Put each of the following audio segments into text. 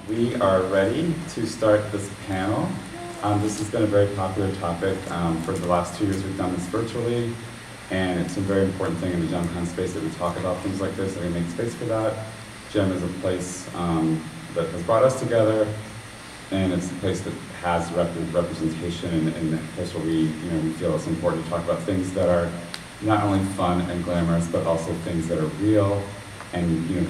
We are ready to start this panel. This has been a very popular topic. For the last 2 years we've done this virtually, and it's a very important thing in the JemCon space that we talk about things like this, and we make space for that. Gem is a place that has brought us together, and it's a place that has representation, and a place where we feel it's important to talk about things that are not only fun and glamorous, but also things that are real, and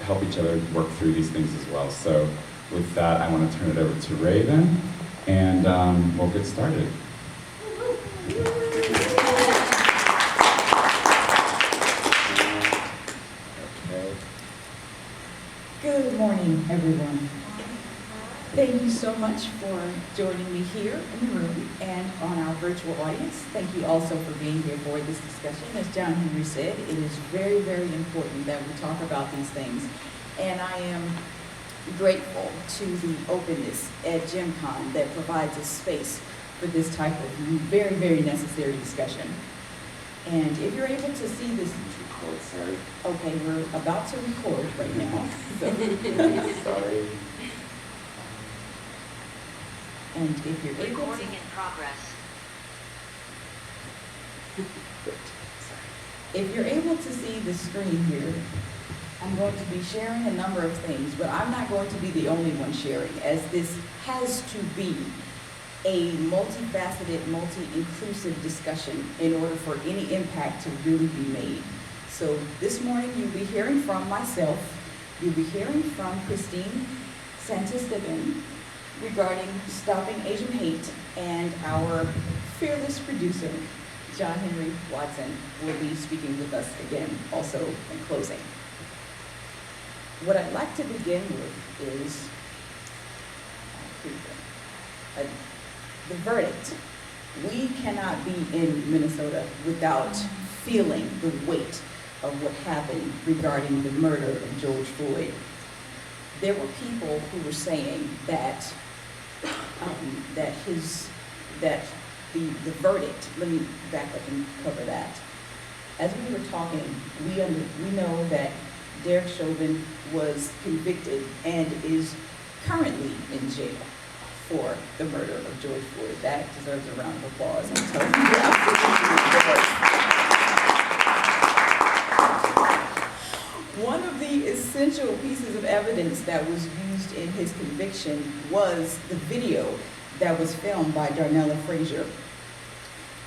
help each other work through these things as well. So with that, I want to turn it over to Raven, and we'll get started. Okay. Good morning, everyone. Thank you so much for joining me here in the room and on our virtual audience. Thank you also for being here for this discussion. As John Henry said, it is very, very important that we talk about these things. And I am grateful to the openness at JemCon that provides a space for this type of very, very necessary discussion. And if you're able to see this, record, sorry. Okay, we're about to record right now. So. Sorry. And if you're able Recording in progress. If you're able to see the screen here, I'm going to be sharing a number of things, but I'm not going to be the only one sharing, as this has to be a multifaceted, multi-inclusive discussion in order for any impact to really be made. So this morning you'll be hearing from myself, you'll be hearing from Christine Santos-Devin regarding stopping Asian hate, and our fearless producer, John Henry Watson, will be speaking with us again, also in closing. What I'd like to begin with is the verdict. We cannot be in Minnesota without feeling the weight of what happened regarding the murder of George Floyd. There were people who were saying that the verdict, let me back up and cover that. As we were talking, we know that Derek Chauvin was convicted and is currently in jail for the murder of George Floyd. That deserves a round of applause. I'm telling you, one of the essential pieces of evidence that was used in his conviction was the video that was filmed by Darnella Frazier.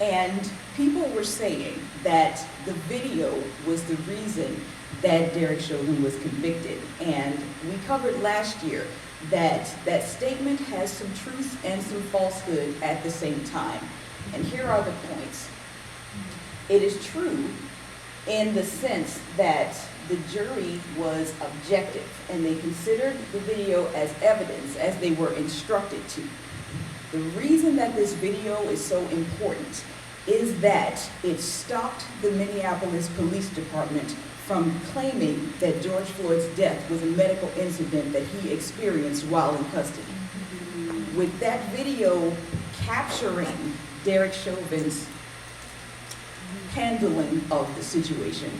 And people were saying that the video was the reason that Derek Chauvin was convicted. And we covered last year that that statement has some truth and some falsehood at the same time. And here are the points. It is true in the sense that the jury was objective and they considered the video as evidence as they were instructed to. The reason that this video is so important is that it stopped the Minneapolis Police Department from claiming that George Floyd's death was a medical incident that he experienced while in custody. With that video capturing Derek Chauvin's handling of the situation,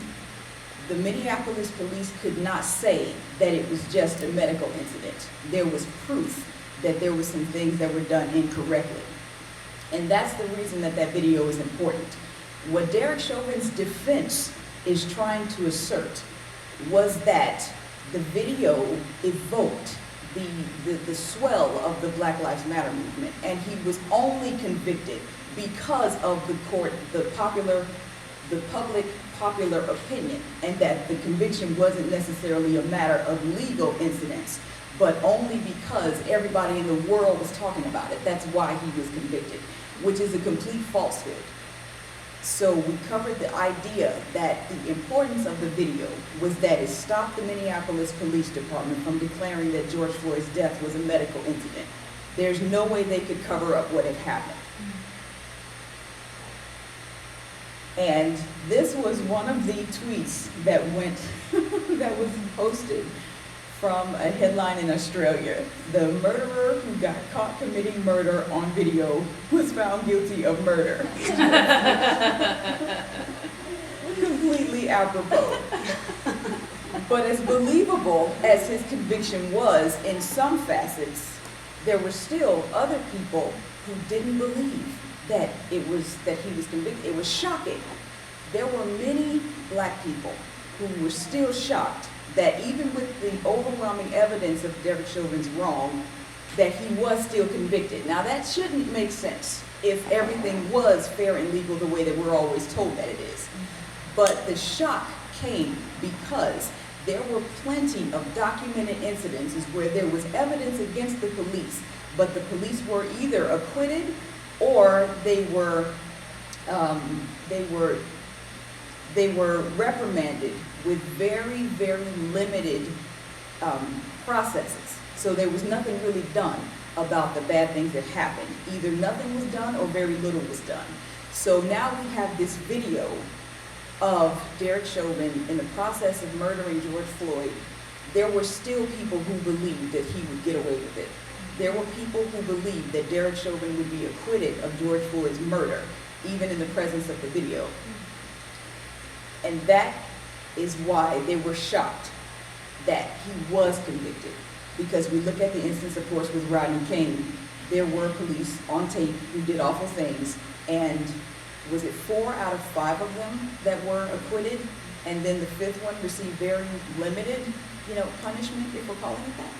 the Minneapolis police could not say that it was just a medical incident. There was proof that there were some things that were done incorrectly. And that's the reason that that video is important. What Derek Chauvin's defense is trying to assert was that the video evoked the swell of the Black Lives Matter movement, and he was only convicted because of the public popular opinion, and that the conviction wasn't necessarily a matter of legal incidents, but only because everybody in the world was talking about it. That's why he was convicted, which is a complete falsehood. So we covered the idea that the importance of the video was that it stopped the Minneapolis Police Department from declaring that George Floyd's death was a medical incident. There's no way they could cover up what had happened. And this was one of the tweets that that was posted from a headline in Australia. The murderer who got caught committing murder on video was found guilty of murder. Completely apropos. But as believable as his conviction was in some facets, there were still other people who didn't believe that he was convicted. It was shocking. There were many black people who were still shocked that even with the overwhelming evidence of Derek Chauvin's wrong, that he was still convicted. Now that shouldn't make sense if everything was fair and legal the way that we're always told that it is. But the shock came because there were plenty of documented incidences where there was evidence against the police, but the police were either acquitted or they were reprimanded with very, very limited processes. So there was nothing really done about the bad things that happened. Either nothing was done or very little was done. So now we have this video of Derek Chauvin in the process of murdering George Floyd. There were still people who believed that he would get away with it. There were people who believed that Derek Chauvin would be acquitted of George Floyd's murder, even in the presence of the video. And that is why they were shocked that he was convicted. Because we look at the instance, of course, with Rodney King, there were police on tape who did awful things, and was it 4 out of 5 of them that were acquitted, and then the 5th one received very limited, punishment, if we're calling it that?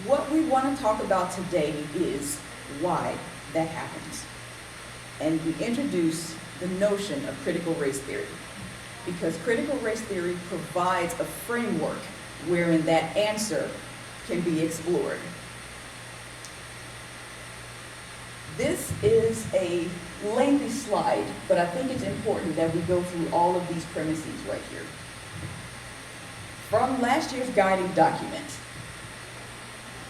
What we want to talk about today is why that happens. And we introduce the notion of critical race theory, because critical race theory provides a framework wherein that answer can be explored. This is a lengthy slide, but I think it's important that we go through all of these premises right here. From last year's guiding document,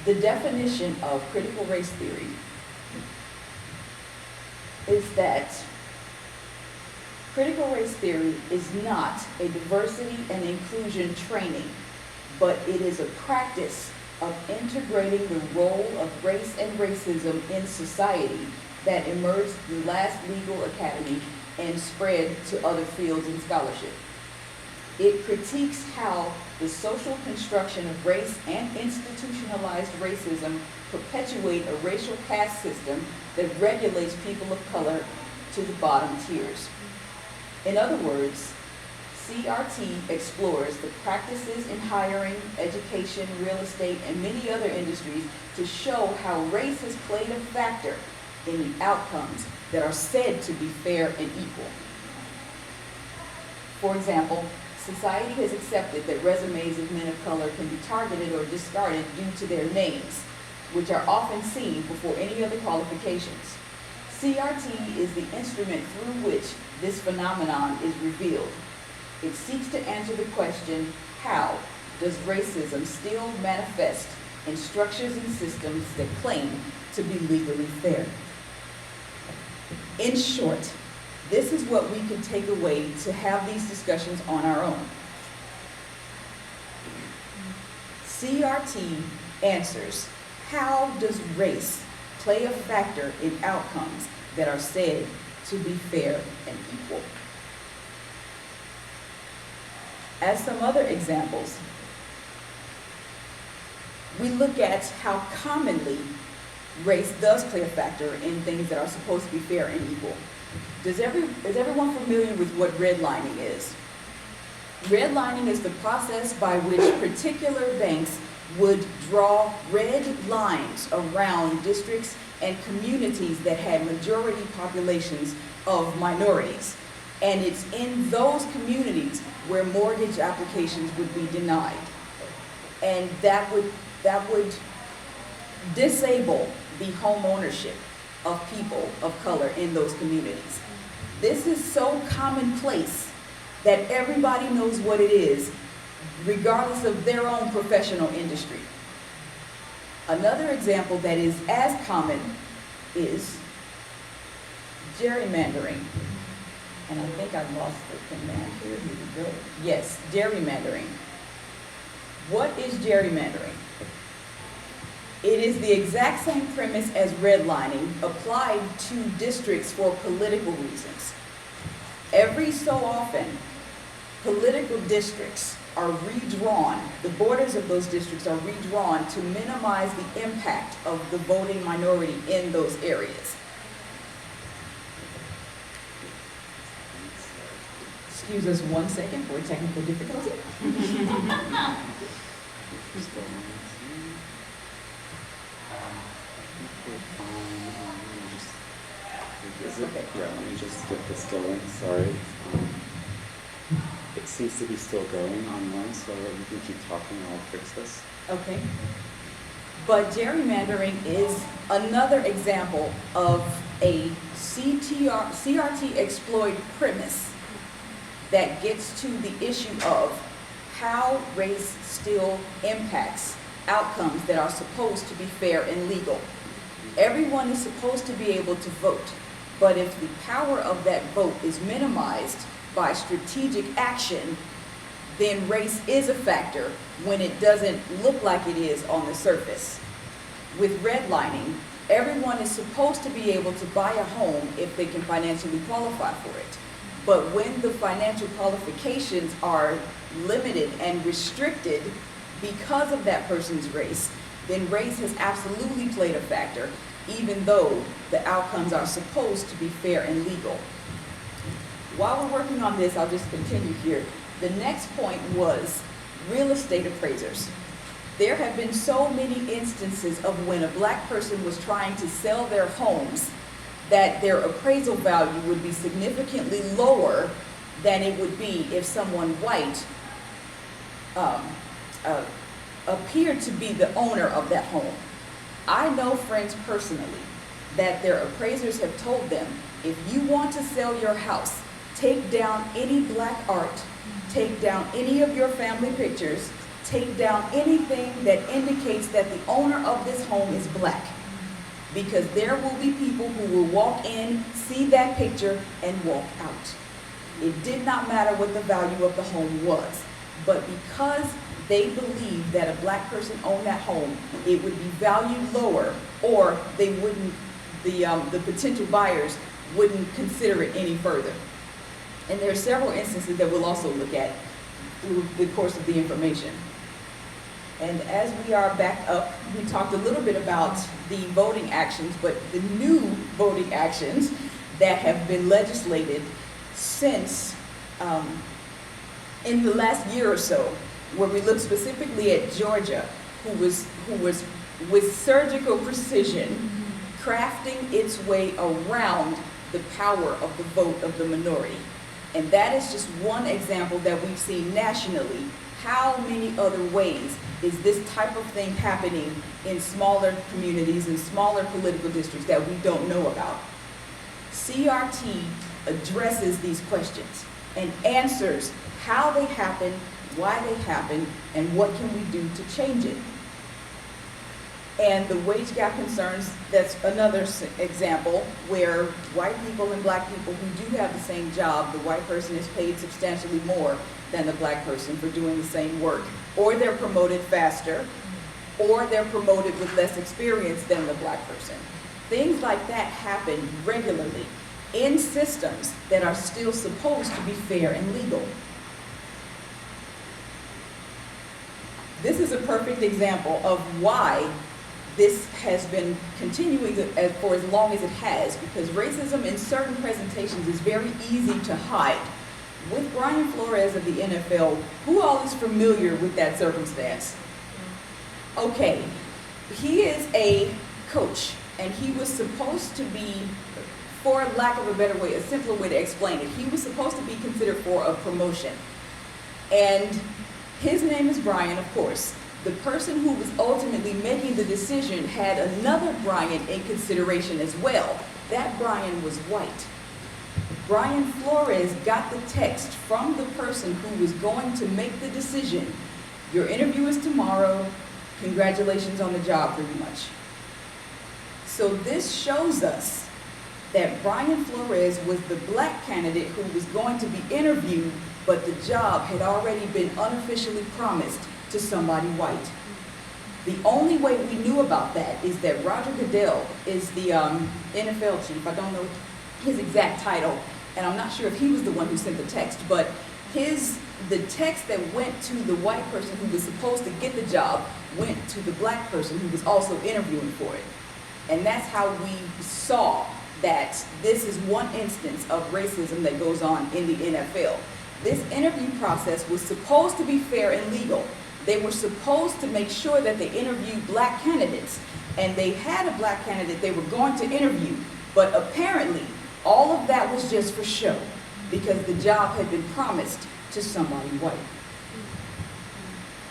the definition of critical race theory is that critical race theory is not a diversity and inclusion training, but it is a practice of integrating the role of race and racism in society that emerged in the last legal academy and spread to other fields in scholarship. It critiques how the social construction of race and institutionalized racism perpetuate a racial caste system that regulates people of color to the bottom tiers. In other words, CRT explores the practices in hiring, education, real estate, and many other industries to show how race has played a factor in the outcomes that are said to be fair and equal. For example, society has accepted that resumes of men of color can be targeted or discarded due to their names, which are often seen before any other qualifications. CRT is the instrument through which this phenomenon is revealed. It seeks to answer the question, how does racism still manifest in structures and systems that claim to be legally fair? In short, this is what we can take away to have these discussions on our own. CRT answers, how does race play a factor in outcomes that are said to be fair and equal? As some other examples, we look at how commonly race does play a factor in things that are supposed to be fair and equal. Is everyone familiar with what redlining is? Redlining is the process by which particular banks would draw red lines around districts and communities that had majority populations of minorities. And it's in those communities where mortgage applications would be denied. And that would disable the home ownership of people of color in those communities. This is so commonplace that everybody knows what it is, regardless of their own professional industry. Another example that is as common is gerrymandering. And I think I lost the command here. Here we go. Yes, gerrymandering. What is gerrymandering? It is the exact same premise as redlining applied to districts for political reasons. Every so often, political districts are redrawn, the borders of those districts are redrawn to minimize the impact of the voting minority in those areas. Excuse us 1 second for a technical difficulty. Okay. Yeah, let me just get this going, sorry. It seems to be still going online, so you can keep talking and I'll fix this. Okay. But gerrymandering is another example of a CRT exploit premise that gets to the issue of how race still impacts outcomes that are supposed to be fair and legal. Everyone is supposed to be able to vote, but if the power of that vote is minimized by strategic action, then race is a factor when it doesn't look like it is on the surface. With redlining, everyone is supposed to be able to buy a home if they can financially qualify for it. But when the financial qualifications are limited and restricted because of that person's race, then race has absolutely played a factor, even though the outcomes are supposed to be fair and legal. While we're working on this, I'll just continue here. The next point was real estate appraisers. There have been so many instances of when a black person was trying to sell their homes that their appraisal value would be significantly lower than it would be if someone white appeared to be the owner of that home. I know friends personally that their appraisers have told them, if you want to sell your house, take down any black art, take down any of your family pictures, take down anything that indicates that the owner of this home is black. Because there will be people who will walk in, see that picture, and walk out. It did not matter what the value of the home was, but because they believed that a black person owned that home, it would be valued lower, or they wouldn't, the potential buyers wouldn't consider it any further. And there are several instances that we'll also look at through the course of the information. And as we are back up, we talked a little bit about the voting actions, but the new voting actions that have been legislated since in the last year or so, where we look specifically at Georgia, who was with surgical precision crafting its way around the power of the vote of the minority. And that is just one example that we've seen nationally. How many other ways is this type of thing happening in smaller communities and smaller political districts that we don't know about? CRT addresses these questions and answers how they happen, why they happen, and what can we do to change it. And the wage gap concerns, that's another example where white people and black people who do have the same job, the white person is paid substantially more than the black person for doing the same work. Or they're promoted faster, or they're promoted with less experience than the black person. Things like that happen regularly in systems that are still supposed to be fair and legal. This is a perfect example of why this has been continuing for as long as it has, because racism in certain presentations is very easy to hide. With Brian Flores of the NFL, who all is familiar with that circumstance? Okay, he is a coach, and he was supposed to be, for lack of a better way, a simpler way to explain it, he was supposed to be considered for a promotion. And his name is Brian, of course. The person who was ultimately making the decision had another Brian in consideration as well. That Brian was white. Brian Flores got the text from the person who was going to make the decision. Your interview is tomorrow. Congratulations on the job, pretty much. So this shows us that Brian Flores was the black candidate who was going to be interviewed, but the job had already been unofficially promised to somebody white. The only way we knew about that is that Roger Goodell is the NFL chief. I don't know his exact title, and I'm not sure if he was the one who sent the text, but the text that went to the white person who was supposed to get the job went to the black person who was also interviewing for it. And that's how we saw that this is one instance of racism that goes on in the NFL. This interview process was supposed to be fair and legal. They were supposed to make sure that they interviewed black candidates, and they had a black candidate they were going to interview, but apparently all of that was just for show because the job had been promised to somebody white.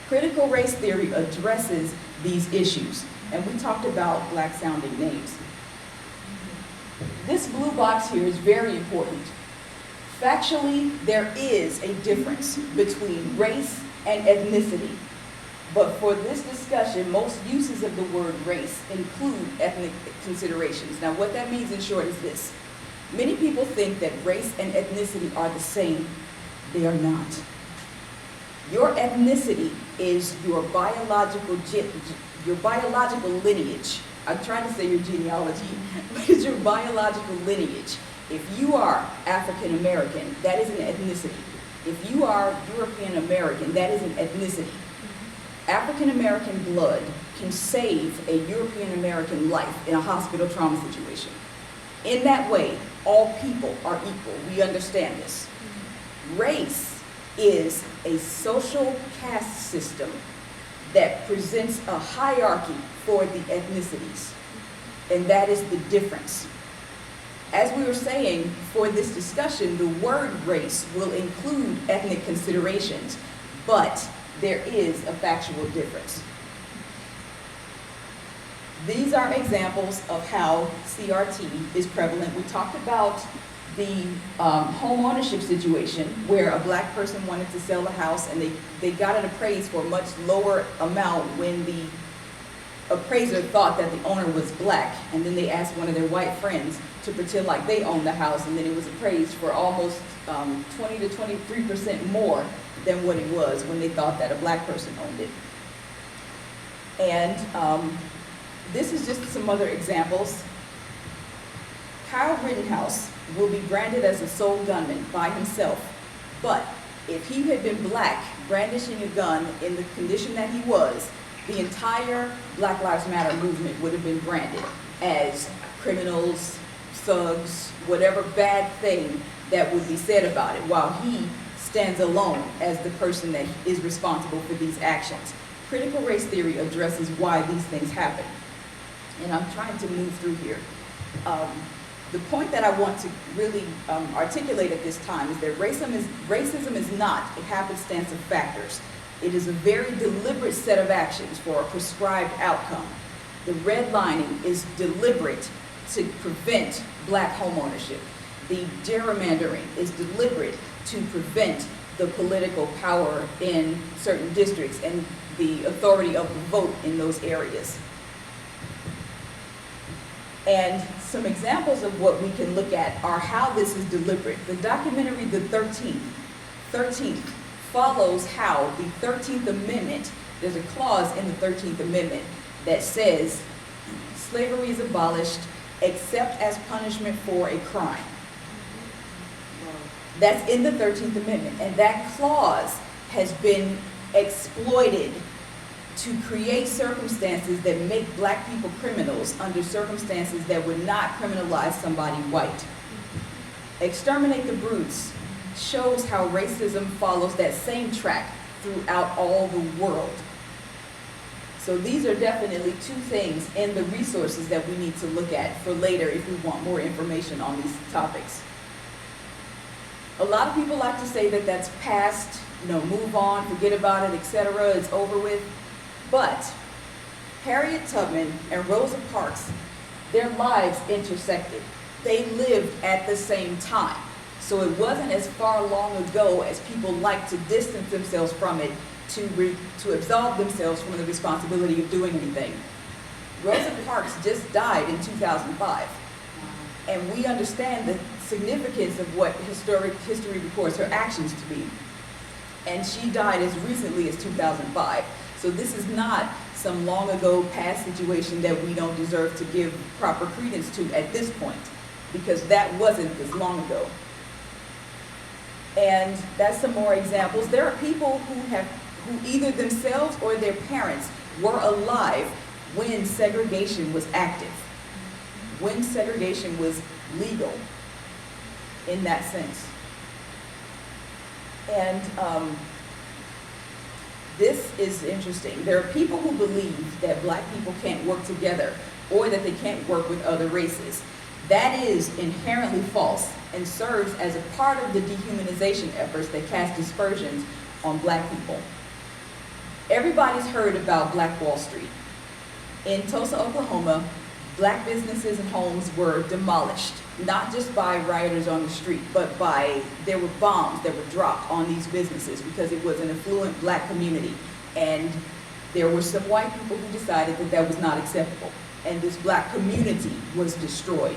Critical race theory addresses these issues, and we talked about black sounding names. This blue box here is very important. Factually, there is a difference between race and ethnicity. But for this discussion, most uses of the word race include ethnic considerations. Now, what that means in short is this. Many people think that race and ethnicity are the same. They are not. Your ethnicity is your biological lineage. I'm trying to say your genealogy, but it's your biological lineage. If you are African American, that is an ethnicity. If you are European American, that is an ethnicity. African American blood can save a European American life in a hospital trauma situation. In that way, all people are equal. We understand this. Race is a social caste system that presents a hierarchy for the ethnicities, and that is the difference. As we were saying, for this discussion, the word race will include ethnic considerations, but there is a factual difference. These are examples of how CRT is prevalent. We talked about the home ownership situation where a black person wanted to sell a house and they got it appraised for a much lower amount when the appraiser thought that the owner was black, and then they asked one of their white friends to pretend like they owned the house, and then it was appraised for almost 20 to 23% more than what it was when they thought that a black person owned it. And this is just some other examples. Kyle Rittenhouse will be branded as a sole gunman by himself, but if he had been black, brandishing a gun in the condition that he was, the entire Black Lives Matter movement would have been branded as criminals, thugs, whatever bad thing that would be said about it, while he stands alone as the person that is responsible for these actions. Critical race theory addresses why these things happen. And I'm trying to move through here. The point that I want to really articulate at this time is that racism is not a happenstance of factors. It is a very deliberate set of actions for a prescribed outcome. The redlining is deliberate to prevent black homeownership. The gerrymandering is deliberate to prevent the political power in certain districts and the authority of the vote in those areas. And some examples of what we can look at are how this is deliberate. The documentary, The 13th, follows how the 13th Amendment, there's a clause in the 13th Amendment that says slavery is abolished except as punishment for a crime. That's in the 13th Amendment, and that clause has been exploited to create circumstances that make black people criminals under circumstances that would not criminalize somebody white. Exterminate the Brutes shows how racism follows that same track throughout all the world. So these are definitely two things in the resources that we need to look at for later if we want more information on these topics. A lot of people like to say that that's past, move on, forget about it, etc., it's over with. But Harriet Tubman and Rosa Parks, their lives intersected. They lived at the same time. So it wasn't as far long ago as people like to distance themselves from it to absolve themselves from the responsibility of doing anything. Rosa Parks just died in 2005. And we understand the significance of what history records her actions to be. And she died as recently as 2005. So this is not some long ago past situation that we don't deserve to give proper credence to at this point, because that wasn't as long ago. And that's some more examples. There are people who either themselves or their parents were alive when segregation was active, when segregation was legal in that sense. And this is interesting. There are people who believe that black people can't work together or that they can't work with other races. That is inherently false and serves as a part of the dehumanization efforts that cast dispersions on black people. Everybody's heard about Black Wall Street. In Tulsa, Oklahoma, black businesses and homes were demolished, not just by rioters on the street, but there were bombs that were dropped on these businesses because it was an affluent black community. And there were some white people who decided that that was not acceptable. And this black community was destroyed.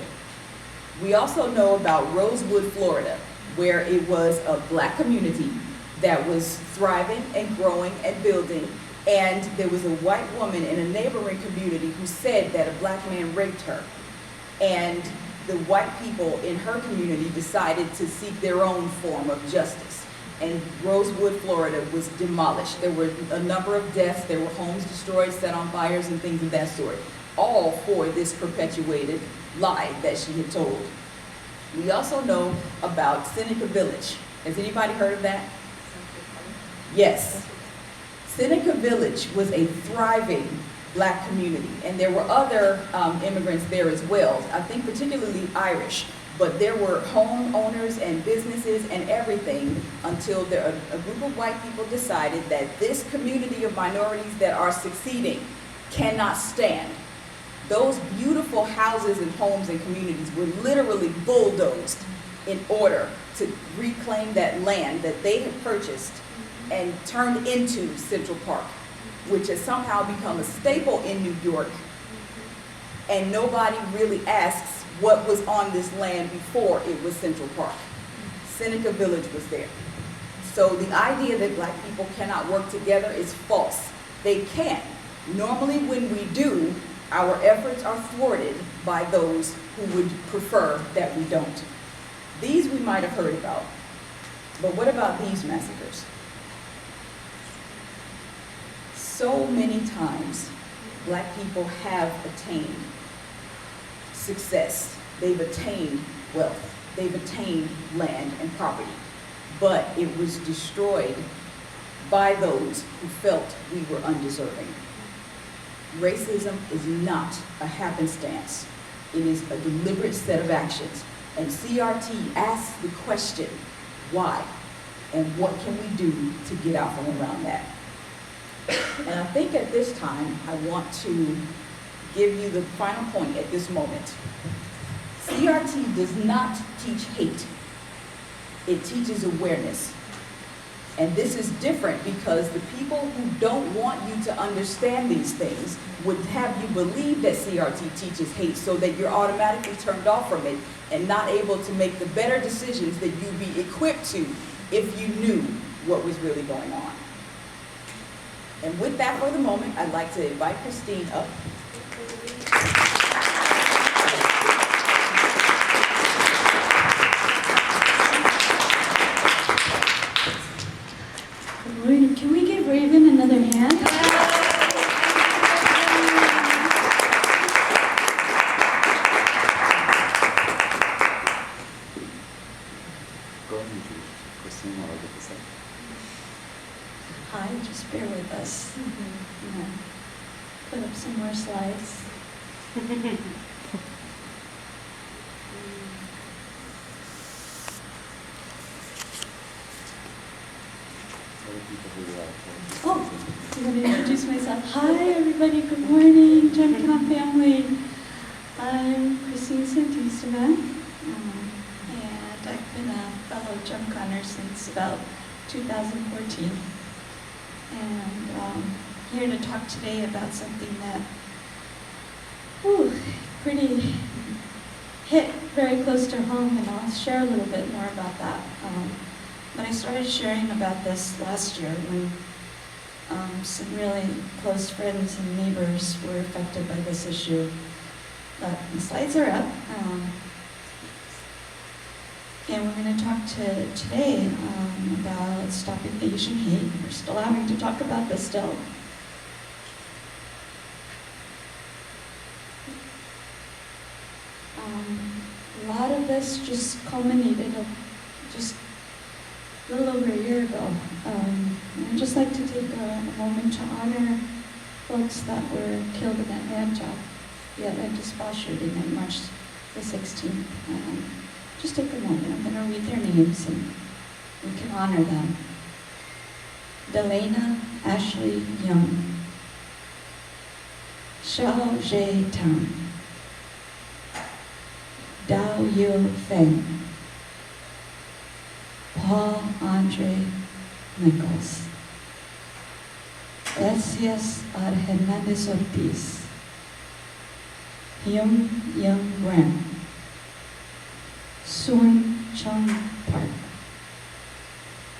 We also know about Rosewood, Florida, where it was a black community that was thriving and growing and building. And there was a white woman in a neighboring community who said that a black man raped her. And the white people in her community decided to seek their own form of justice. And Rosewood, Florida was demolished. There were a number of deaths, there were homes destroyed, set on fires and things of that sort, all for this perpetuated lie that she had told. We also know about Seneca Village. Has anybody heard of that? Yes. Seneca Village was a thriving black community, and there were other immigrants there as well, I think particularly Irish, but there were homeowners and businesses and everything until a group of white people decided that this community of minorities that are succeeding cannot stand. Those beautiful houses and homes and communities were literally bulldozed in order to reclaim that land that they had purchased and turned into Central Park, which has somehow become a staple in New York. And nobody really asks what was on this land before it was Central Park. Seneca Village was there. So the idea that black people cannot work together is false. They can. Normally when we do, our efforts are thwarted by those who would prefer that we don't. These we might have heard about, but what about these massacres? So many times, black people have attained success. They've attained wealth. They've attained land and property, but it was destroyed by those who felt we were undeserving. Racism is not a happenstance. It is a deliberate set of actions. And CRT asks the question, why? And what can we do to get out from around that? And I think at this time, I want to give you the final point at this moment. CRT does not teach hate. It teaches awareness. And this is different because the people who don't want you to understand these things would have you believe that CRT teaches hate so that you're automatically turned off from it and not able to make the better decisions that you'd be equipped to if you knew what was really going on. And with that for the moment, I'd like to invite Christine up. Good morning. Can we give Raven another hand? Go ahead and do Christine while I get this up. Hi, just bear with us. Put up some more slides. Oh, I'm going to introduce myself. Hi, everybody. Good morning, JemCon family. I'm Christine Santistava, and I've been a fellow JemConner since about 2014. And here to talk today about something that pretty hit very close to home, and I'll share a little bit more about that. When I started sharing about this last year, when some really close friends and neighbors were affected by this issue, the slides are up. And we're going to talk today about stopping Asian hate. We're still having to talk about this still. A lot of this just culminated just a little over a year ago. I'd just like to take a moment to honor folks that were killed in Atlanta, the Atlanta spall shooting on March the 16th. Just take a moment. I'm going to read their names and we can honor them. Delana Ashley Young, Xiao Zhe Tang, Dao Yu Feng, Paul Andre Nichols, Gracias R. Hernandez Ortiz, Hyun Young Ram, Sun Chung Park,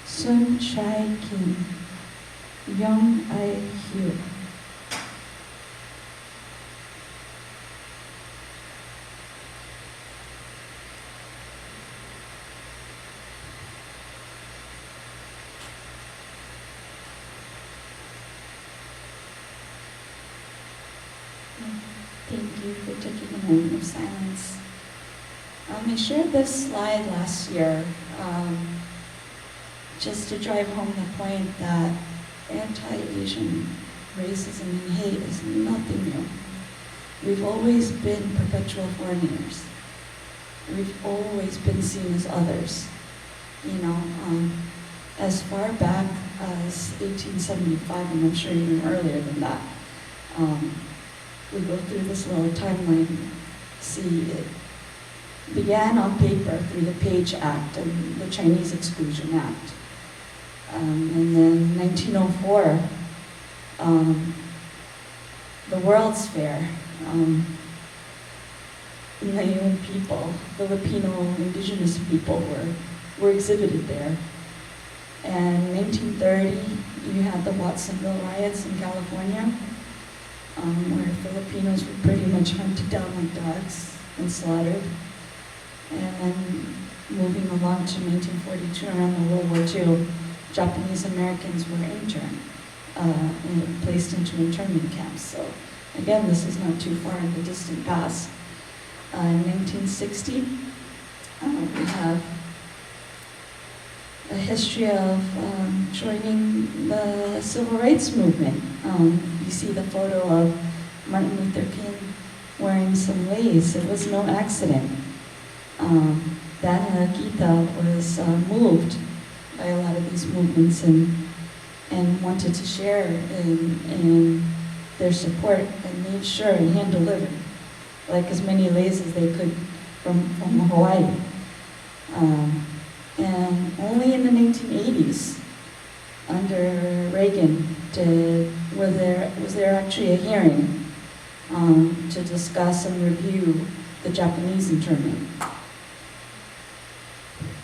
Sun Chai Kim, Young Ai Hugh. Thank you for taking a moment of silence. I shared this slide last year just to drive home the point that anti-Asian racism and hate is nothing new. We've always been perpetual foreigners. We've always been seen as others. As far back as 1875, and I'm sure even earlier than that. We go through this little timeline, see it began on paper through the Page Act and the Chinese Exclusion Act. And then 1904, the World's Fair, Ngayon people, Filipino indigenous people were exhibited there. And 1930, you had the Watsonville riots in California, where Filipinos were pretty much hunted down like dogs and slaughtered. And then moving along to 1942, around the World War II, Japanese Americans were interned and placed into internment camps. So again, this is not too far in the distant past. In 1960, we have a history of joining the civil rights movement. You see the photo of Martin Luther King wearing some lace. It was no accident. Dana Gita was moved by a lot of these movements and wanted to share in their support and made sure and hand-delivered like as many lays as they could from Hawaii. And only in the 1980s, under Reagan, was there actually a hearing to discuss and review the Japanese internment.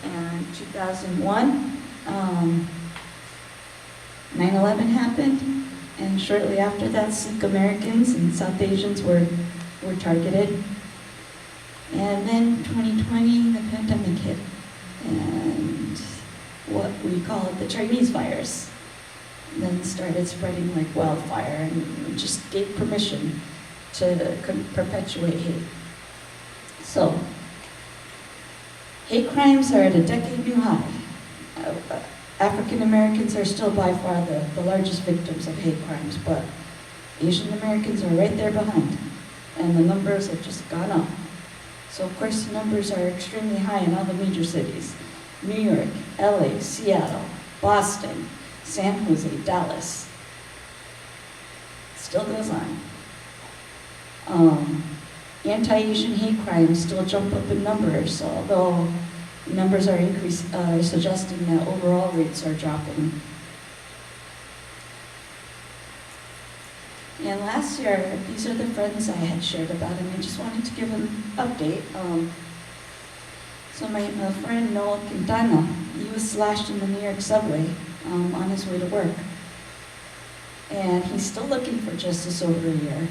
And 2001, 9/11 happened, and shortly after that, Sikh Americans and South Asians were targeted. And then 2020, the pandemic hit, and what we call it, the Chinese virus, then started spreading like wildfire and just gave permission to perpetuate hate. So, hate crimes are at a decade-new high. African Americans are still by far the largest victims of hate crimes, but Asian Americans are right there behind, and the numbers have just gone up. So of course the numbers are extremely high in all the major cities: New York, LA, Seattle, Boston, San Jose, Dallas. Still goes on. Anti-Asian hate crimes still jump up in numbers, although numbers are suggesting that overall rates are dropping. And last year, these are the friends I had shared about, and I just wanted to give an update. So my friend Noel Quintana, he was slashed in the New York subway on his way to work. And he's still looking for justice over a year.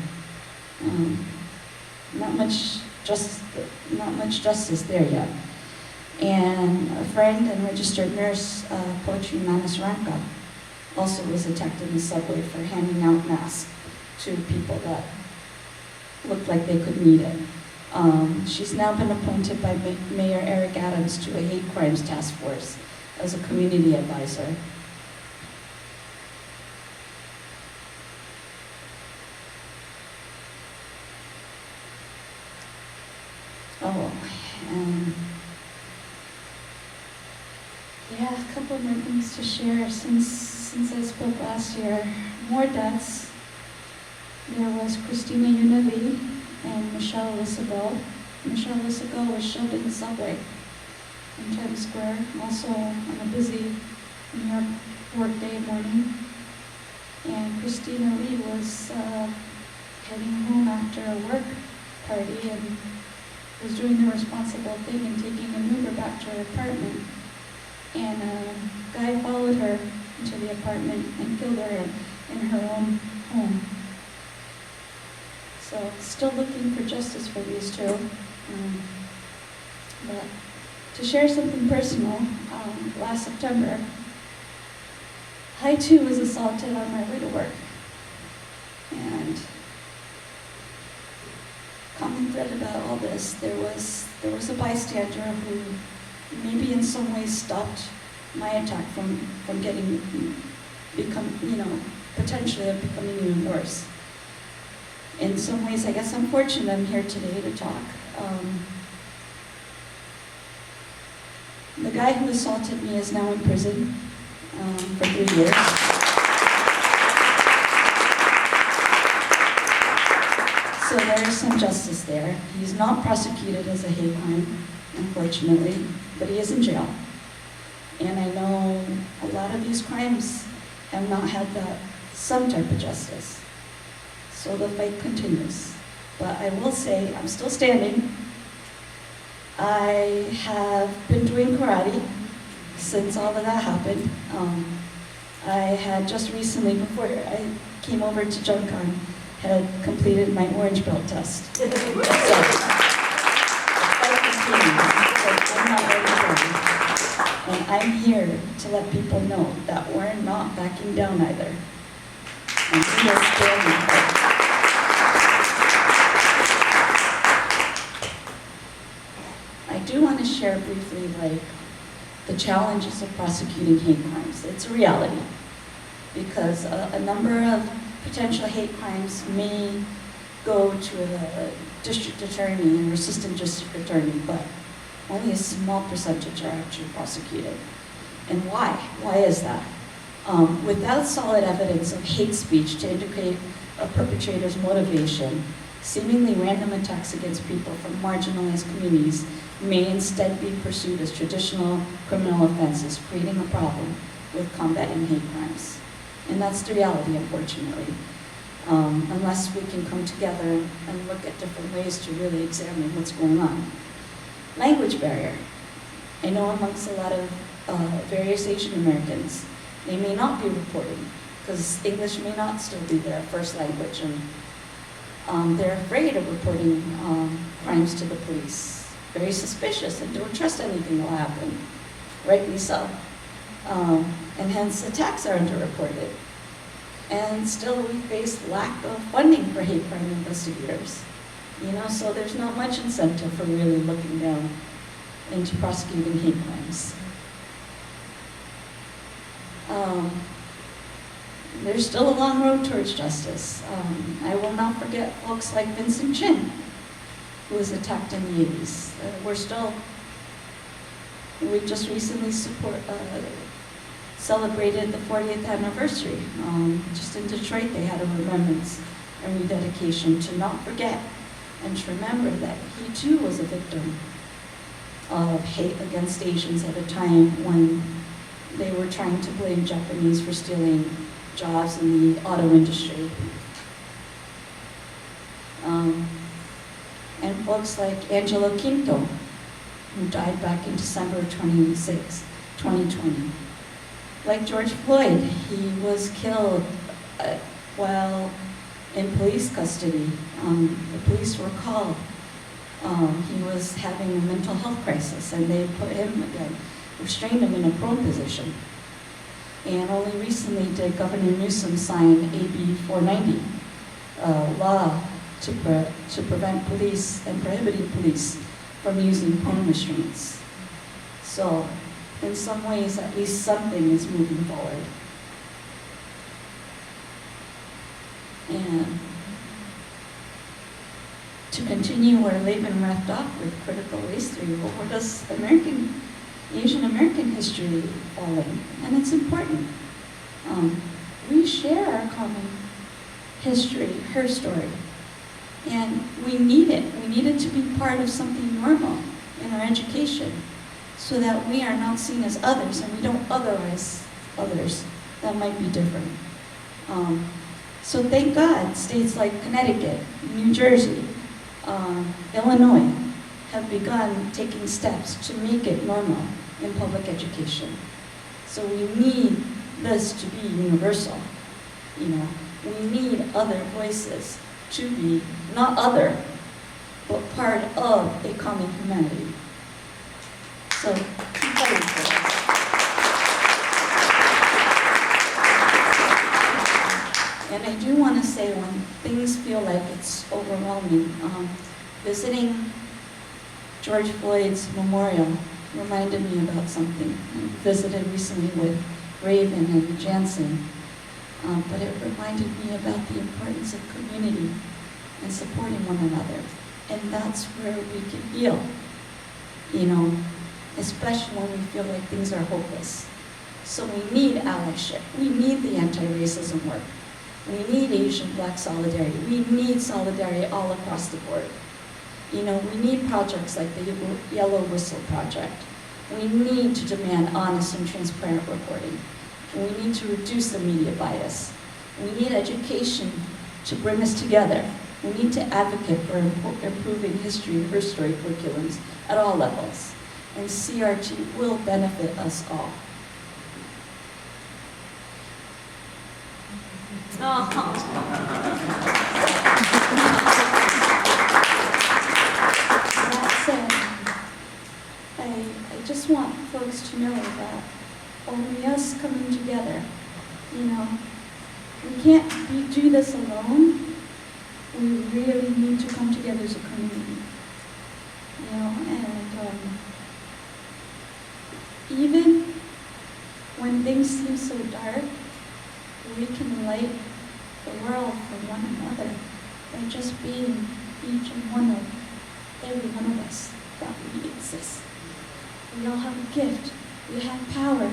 Not much justice there yet. And a friend and registered nurse, Poetry Manasranka, also was attacked in the subway for handing out masks to people that looked like they could need it. She's now been appointed by Mayor Eric Adams to a hate crimes task force as a community advisor. Oh, and yeah, a couple more things to share since I spoke last year. More deaths. There was Christina Yunavi and Michelle Lissago. Michelle Lissago was shoved in the subway in Times Square, also on a busy New York workday morning. And Christina Lee was heading home after a work party and was doing the responsible thing and taking an Uber back to her apartment. And a guy followed her into the apartment and killed her in her own home. So still looking for justice for these two. But to share something personal, last September, I too was assaulted on my way to work. And common thread about all this, there was a bystander who maybe in some ways stopped my attack from potentially of becoming even worse. In some ways, I guess I'm fortunate I'm here today to talk. The guy who assaulted me is now in prison for 3 years. So there is some justice there. He's not prosecuted as a hate crime, unfortunately, but he is in jail. And I know a lot of these crimes have not had some type of justice. So the fight continues. But I will say, I'm still standing. I have been doing karate since all of that happened. I had just recently, before I came over to JemCon, had completed my orange belt test. So, the fight continues. I'm not ready to go. And I'm here to let people know that we're not backing down either. And we are standing. I do want to share briefly, the challenges of prosecuting hate crimes. It's a reality, because a number of potential hate crimes may go to a district attorney or assistant district attorney, but only a small percentage are actually prosecuted. And why? Why is that? Without solid evidence of hate speech to indicate a perpetrator's motivation, seemingly random attacks against people from marginalized communities may instead be pursued as traditional criminal offenses, creating a problem with combating hate crimes. And that's the reality, unfortunately. Unless we can come together and look at different ways to really examine what's going on. Language barrier. I know amongst a lot of various Asian Americans, they may not be reporting because English may not still be their first language, and they're afraid of reporting crimes to the police. Very suspicious and don't trust anything will happen, rightly so. And hence attacks are underreported. And still we face lack of funding for hate crime investigators. So there's not much incentive for really looking down into prosecuting hate crimes. There's still a long road towards justice. I will not forget folks like Vincent Chin, who was attacked in the 80s. We just recently celebrated the 40th anniversary. Just in Detroit, they had a remembrance and rededication to not forget and to remember that he too was a victim of hate against Asians at a time when they were trying to blame Japanese for stealing jobs in the auto industry. And folks like Angelo Quinto, who died back in December 26, 2020. Like George Floyd, he was killed while in police custody. The police were called He was having a mental health crisis, and they put him, restrained him in a prone position. And only recently did Governor Newsom sign AB 490, a law to prevent police and prohibiting police from using prone restraints. So, in some ways, at least something is moving forward. And to continue where Laban left off with critical race theory, well, where does Asian American history fall in? And it's important. We share our common history, her story, and we need it. We need it to be part of something normal in our education so that we are not seen as others and we don't otherize others that might be different. So thank God states like Connecticut, New Jersey, Illinois have begun taking steps to make it normal in public education. So we need this to be universal. You know, we need other voices to be not other, but part of a common humanity. So keep fighting for us. And I do want to say, when things feel like it's overwhelming, visiting George Floyd's memorial reminded me about something. I visited recently with Raven and Jansen, but it reminded me about the importance of community and supporting one another. And that's where we can heal, you know, especially when we feel like things are hopeless. So we need allyship. We need the anti-racism work. We need Asian Black solidarity. We need solidarity all across the board. You know, we need projects like the Yellow Whistle Project. We need to demand honest and transparent reporting. We need to reduce the media bias. We need education to bring us together. We need to advocate for improving history and her story curriculums at all levels. And CRT will benefit us all. That said, I just want folks to know that only us coming together, you know, we can't do this alone. We really need to come together as a community, you know, and even when things seem so dark, we can light the world for one another by just being each and every one of us, that we exist. We all have a gift. We have power.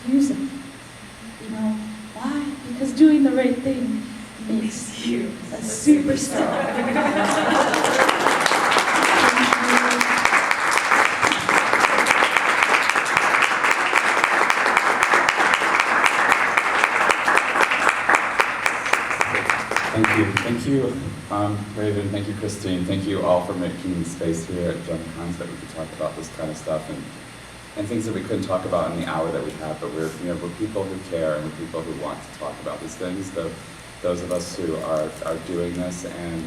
Use it. You know, why? Because doing the right thing makes you a superstar. Thank you, Raven. Thank you, Christine. Thank you all for making space here at JemCon so that we could talk about this kind of stuff and things that we couldn't talk about in the hour that we have. But we're people who care and we're people who want to talk about these things. Those of us who are doing this, and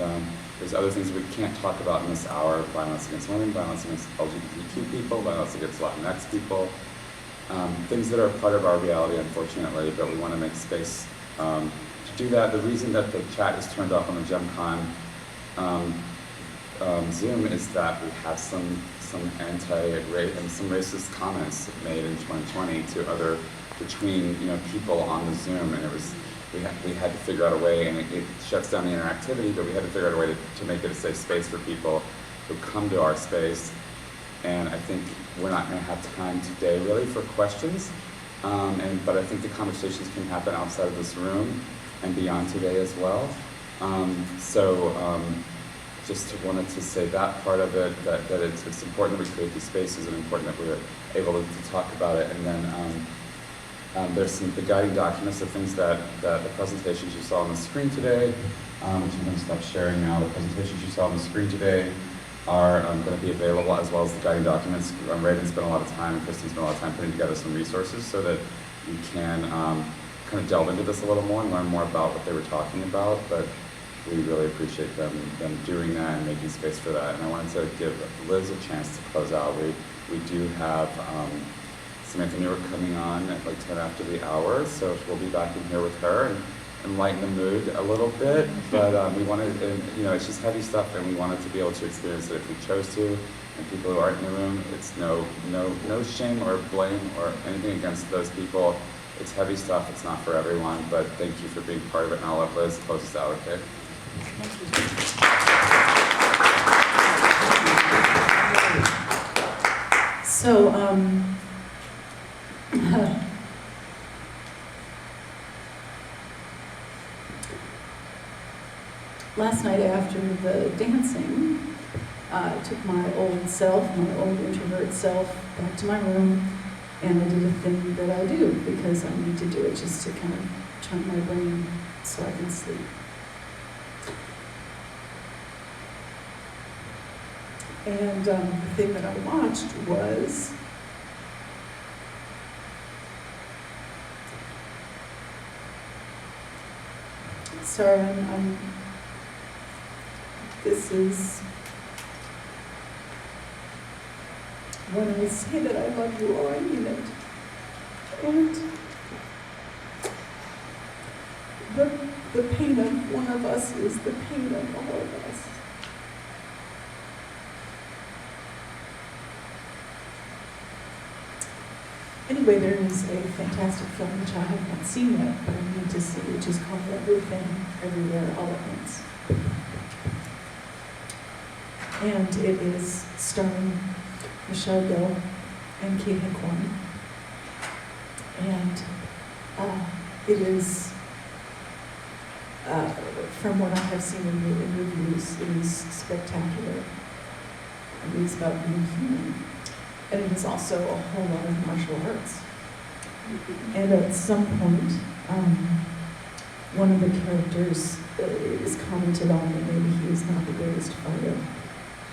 there's other things we can't talk about in this hour: violence against women, violence against LGBTQ people, violence against Latinx people. Things that are part of our reality, unfortunately, but we want to make space to do that. The reason that the chat is turned off on the JemCon Zoom is that we have some racist comments made in 2020 between people on the Zoom, and we had to figure out a way, and it shuts down the interactivity, but we had to figure out a way to make it a safe space for people who come to our space. And I think we're not going to have time today really for questions, but I think the conversations can happen outside of this room and beyond today as well. Just wanted to say that part of it, that it's important that we create these spaces and important that we're able to talk about it. And then there's the guiding documents, the things that the presentations you saw on the screen today, which I'm going to stop sharing now. The presentations you saw on the screen today are going to be available, as well as the guiding documents. Raven spent a lot of time, and Christine spent a lot of time putting together some resources so that you can kind of delve into this a little more and learn more about what they were talking about. But we really appreciate them doing that and making space for that. And I wanted to give Liz a chance to close out. We do have Samantha Newark coming on at like 10 after the hour, so we'll be back in here with her and lighten the mood a little bit. But we wanted, you know, it's just heavy stuff, and we wanted to be able to experience it if we chose to. And people who aren't in the room, it's no shame or blame or anything against those people. It's heavy stuff. It's not for everyone. But thank you for being part of it. And I'll let Liz close us out. Okay. So, last night after the dancing, I took my old self, my old introvert self, back to my room, and I did a thing that I do because I need to do it just to kind of turn my brain so I can sleep. And the thing that I watched was this is when I say that I love you all, I mean it. And the pain of one of us is the pain of all of us. Anyway, there is a fantastic film which I have not seen yet, but I need to see, which is called Everything, Everywhere, All at Once. And it is starring Michelle Yeoh and Kate Hickwan. And it is, from what I have seen in reviews, it is spectacular. It is about being human. And it is also a whole lot of martial arts. And at some point, one of the characters is commented on that maybe he is not the greatest fighter.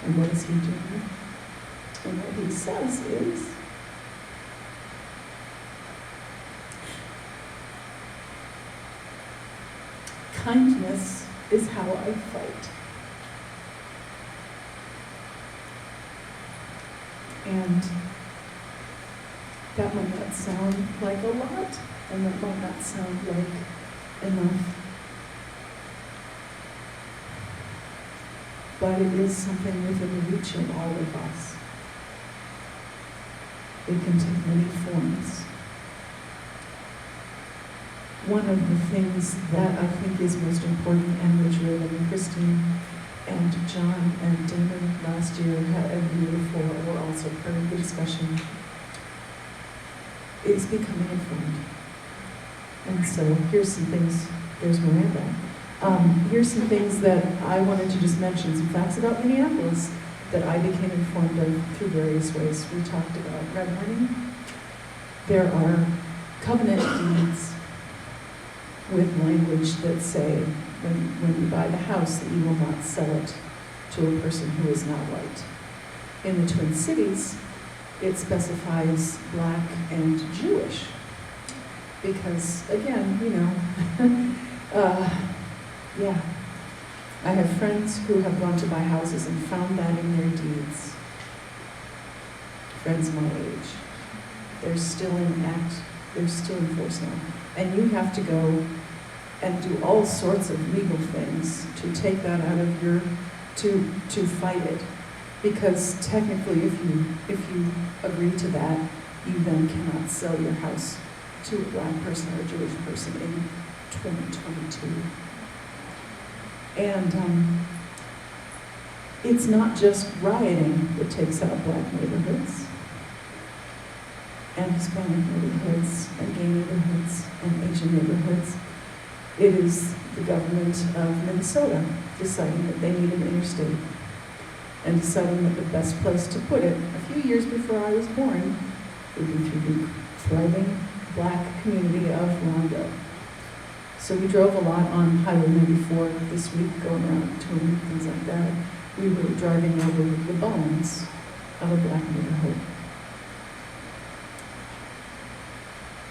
And what is he doing? And what he says is, kindness is how I fight. And that might not sound like a lot, and that might not sound like enough. But it is something within reach of all of us. It can take many forms. One of the things that I think is most important, and which really Christine and John and Damon last year and the year before were also part of the discussion, is becoming informed. And so here's some things, there's Miranda. Here's some things that I wanted to just mention, some facts about Minneapolis that I became informed of through various ways. We talked about redlining. There are covenant deeds with language that say, when you buy the house, that you will not sell it to a person who is not white. In the Twin Cities, it specifies Black and Jewish. Because, again, you know, yeah. I have friends who have gone to buy houses and found that in their deeds. Friends my age. They're still in act, they're still in force now. And you have to go and do all sorts of legal things to take that out of your, to fight it. Because technically, if you agree to that, you then cannot sell your house to a Black person or a Jewish person in 2022. And it's not just rioting that takes out Black neighborhoods and Hispanic neighborhoods and gay neighborhoods and Asian neighborhoods. It is the government of Minnesota deciding that they need an interstate and deciding that the best place to put it, a few years before I was born, would be through the thriving Black community of Rondo. So we drove a lot on Highway 94 this week, going around touring, things like that. We were driving over the bones of a Black neighborhood.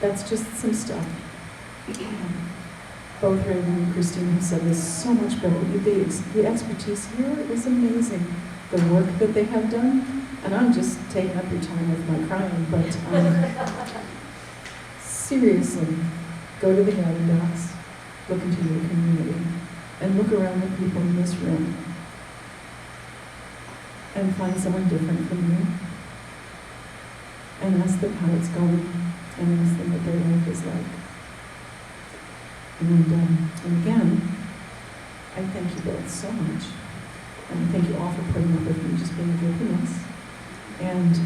That's just some stuff. both Raven and Christine have said this so much better. The expertise here is amazing. The work that they have done, and I'm just taking up your time with my crying, but seriously, go to the garden docs, look into your community, and look around the people in this room, and find someone different from you, and ask them how it's going, and ask them what their life is like. And again, I thank you both so much. And I thank you all for putting up with me just being good with us. And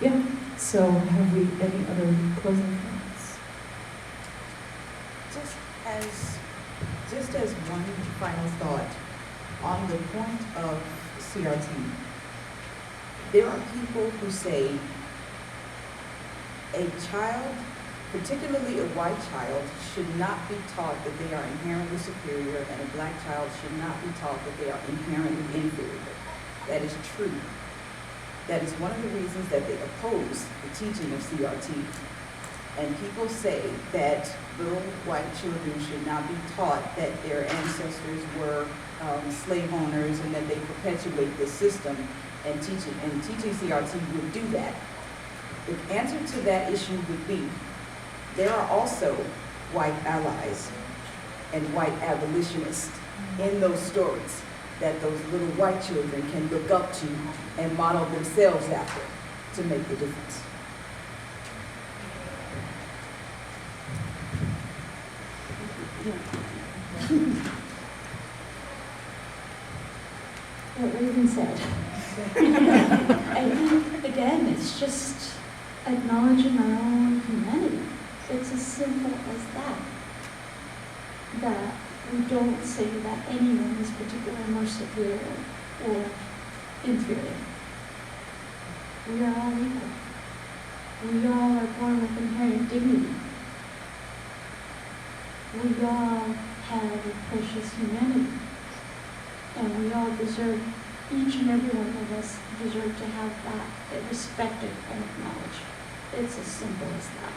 yeah, so have we any other closing thoughts? Just as one final thought, on the point of CRT, there are people who say a child, particularly a white child, should not be taught that they are inherently superior, and a black child should not be taught that they are inherently inferior. That is true. That is one of the reasons that they oppose the teaching of CRT. And people say that little white children should not be taught that their ancestors were slave owners and that they perpetuate this system, and teaching CRT would do that. The answer to that issue would be, there are also white allies and white abolitionists in those stories that those little white children can look up to and model themselves after to make the difference. What Raven said. I think, again, it's just acknowledging our own humanity. It's as simple as that. That we don't say that anyone is particularly more superior or inferior. We are all equal. We all are born with inherent dignity. We all have a precious humanity. And we all deserve, each and every one of us deserve to have that respected and acknowledged. It's as simple as that.